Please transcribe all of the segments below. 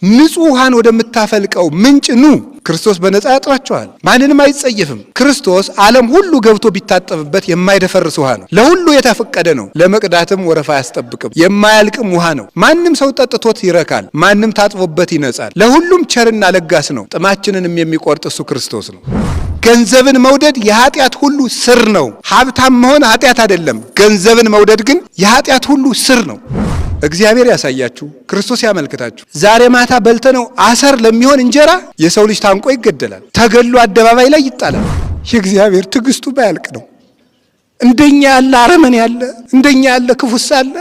ንጹህ ውሃን ወደምታፈልቀው ምንጭ ኑ። ክርስቶስ በነፃ ያጥራቸዋል። ማንንም አይጸየፍም። ክርስቶስ ዓለም ሁሉ ገብቶ ቢታጠብበት የማይደፈርስ ውሃ ነው። ለሁሉ የተፈቀደ ነው። ለመቅዳትም ወረፋ አያስጠብቅም። የማያልቅም ውሃ ነው። ማንም ሰው ጠጥቶት ይረካል። ማንም ታጥቦበት ይነጻል። ለሁሉም ቸርና ለጋስ ነው። ጥማችንንም የሚቆርጥ እሱ ክርስቶስ ነው። ገንዘብን መውደድ የኃጢአት ሁሉ ስር ነው። ሀብታም መሆን ኃጢአት አይደለም። ገንዘብን መውደድ ግን የኃጢአት ሁሉ ስር ነው። እግዚአብሔር ያሳያችሁ፣ ክርስቶስ ያመልክታችሁ። ዛሬ ማታ በልተነው አሰር ለሚሆን እንጀራ የሰው ልጅ ታንቆ ይገደላል፣ ተገሎ አደባባይ ላይ ይጣላል። የእግዚአብሔር ትዕግስቱ ባያልቅ ነው። እንደኛ ያለ አረመኔ ያለ፣ እንደኛ ያለ ክፉስ አለ።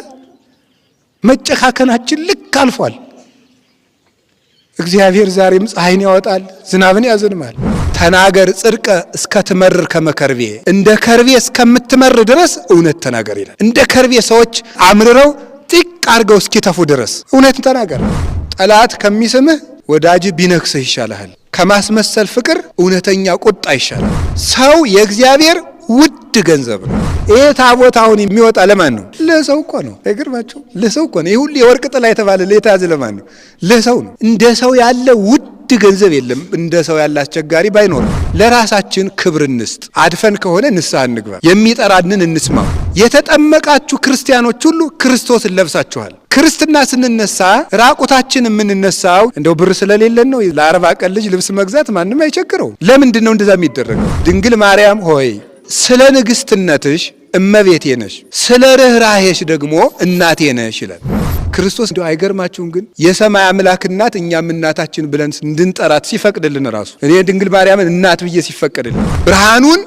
መጨካከናችን ልክ አልፏል። እግዚአብሔር ዛሬም ፀሐይን ያወጣል፣ ዝናብን ያዘንማል። ተናገር ጽድቀ እስከ ትመርር ከመከርቤ፣ እንደ ከርቤ እስከምትመር ድረስ እውነት ተናገር ይላል። እንደ ከርቤ ሰዎች አምርረው ጥቅ አድርገው እስኪተፉ ድረስ እውነት ተናገር። ጠላት ከሚስምህ ወዳጅ ቢነክስህ ይሻልሃል። ከማስመሰል ፍቅር እውነተኛ ቁጣ ይሻላል። ሰው የእግዚአብሔር ውድ ገንዘብ ነው። ይሄ ታቦት አሁን የሚወጣ ለማን ነው? ለሰው እኮ ነው። አይገርማችሁ? ለሰው እኮ ነው። ይሄ ሁሉ የወርቅ ጥላ የተባለ የተያዘ ለማን ነው? ለሰው ነው። እንደ ሰው ያለ ውድ ገንዘብ የለም። እንደ ሰው ያለ አስቸጋሪ ባይኖር። ለራሳችን ክብር እንስጥ። አድፈን ከሆነ ንስሐ እንግባ። የሚጠራንን እንስማው። የተጠመቃችሁ ክርስቲያኖች ሁሉ ክርስቶስን ለብሳችኋል። ክርስትና ስንነሳ ራቁታችን የምንነሳው እንደው ብር ስለሌለን ነው። ለ40 ቀን ልጅ ልብስ መግዛት ማንም አይቸግረው። ለምንድን ነው እንደዛ የሚደረገው? ድንግል ማርያም ሆይ ስለ ንግስትነትሽ እመቤቴ ነሽ፣ ስለ ርኅራኄሽ ደግሞ እናቴ ነሽ ይላል ክርስቶስ። እንደው አይገርማችሁም? ግን የሰማይ አምላክ እናት እኛም እናታችን ብለን እንድንጠራት ሲፈቅድልን ራሱ እኔ ድንግል ማርያምን እናት ብዬ ሲፈቅድልን ብርሃኑን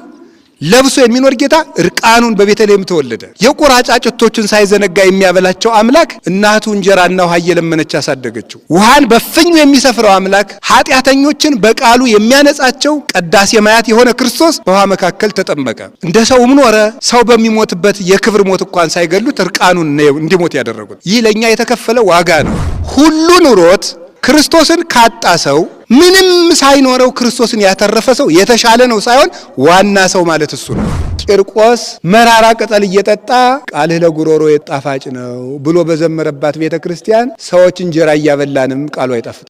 ለብሶ የሚኖር ጌታ እርቃኑን በቤተልሔም ተወለደ። የቁራ ጫጩቶችን ሳይዘነጋ የሚያበላቸው አምላክ እናቱ እንጀራና ውሃ እየለመነች ያሳደገችው፣ ውሃን በፍኙ የሚሰፍረው አምላክ ኃጢአተኞችን በቃሉ የሚያነጻቸው ቀዳሴ ማያት የሆነ ክርስቶስ በውሃ መካከል ተጠመቀ። እንደ ሰውም ኖረ። ሰው በሚሞትበት የክብር ሞት እንኳን ሳይገሉት እርቃኑን እንዲሞት ያደረጉት። ይህ ለእኛ የተከፈለ ዋጋ ነው። ሁሉ ኑሮት ክርስቶስን ካጣ ሰው ምንም ሳይኖረው ክርስቶስን ያተረፈ ሰው የተሻለ ነው ሳይሆን ዋና ሰው ማለት እሱ ነው። ቂርቆስ መራራ ቅጠል እየጠጣ ቃልህ ለጉሮሮ ጣፋጭ ነው ብሎ በዘመረባት ቤተ ክርስቲያን ሰዎች እንጀራ እያበላንም ቃሉ አይጣፍጥ